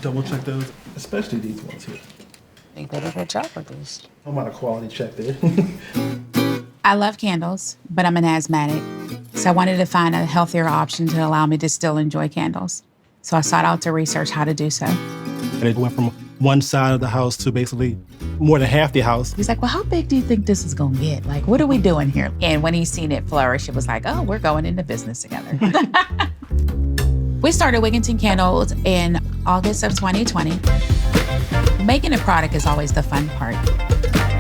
double check those, especially these ones here. They did a good job with these. I'm on a quality check there. I love candles, but I'm an asthmatic. So I wanted to find a healthier option to allow me to still enjoy candles. So I sought out to research how to do so. And it went from one side of the house to basically more than half the house. He's like, well, how big do you think this is gonna get? Like, what are we doing here? And when he seen it flourish, it was like, oh, we're going into business together. We started Wigginton Candles in August of 2020. Making a product is always the fun part.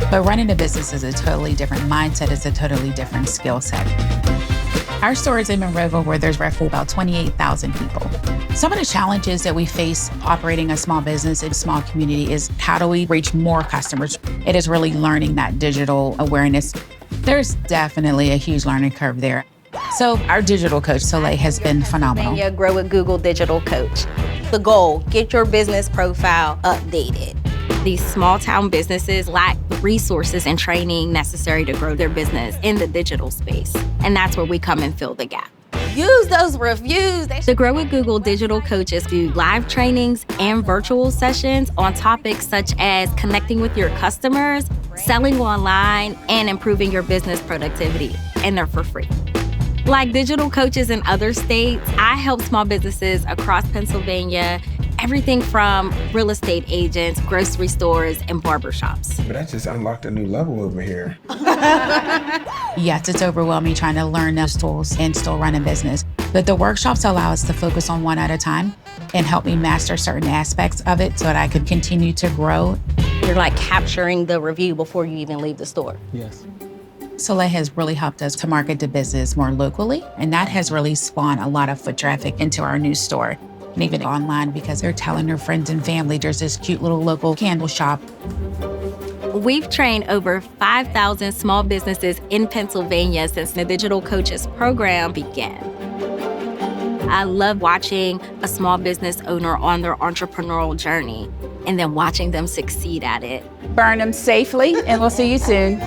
But running a business is a totally different mindset. It's a totally different skill set. Our store is in Monroeville, where there's roughly about 28,000 people. Some of the challenges that we face operating a small business in a small community is how do we reach more customers? It is really learning that digital awareness. There's definitely a huge learning curve there. So our digital coach, Soleil, has been phenomenal. Pennsylvania Grow with Google digital coach. The goal, get your business profile updated. These small town businesses lack the resources and training necessary to grow their business in the digital space. And that's where we come and fill the gap. Use those reviews. The Grow with Google digital coaches do live trainings and virtual sessions on topics such as connecting with your customers, selling online, and improving your business productivity. And they're for free. Like digital coaches in other states, I help small businesses across Pennsylvania, everything from real estate agents, grocery stores, and barbershops. But that just unlocked a new level over here. Yes, it's overwhelming trying to learn those tools and still run a business. But the workshops allow us to focus on one at a time and help me master certain aspects of it so that I could continue to grow. You're like capturing the review before you even leave the store. Yes. Soleil has really helped us to market the business more locally, and that has really spawned a lot of foot traffic into our new store. And even online, because they're telling their friends and family there's this cute little local candle shop. We've trained over 5,000 small businesses in Pennsylvania since the Digital Coaches program began. I love watching a small business owner on their entrepreneurial journey and then watching them succeed at it. Burn them safely, and we'll see you soon.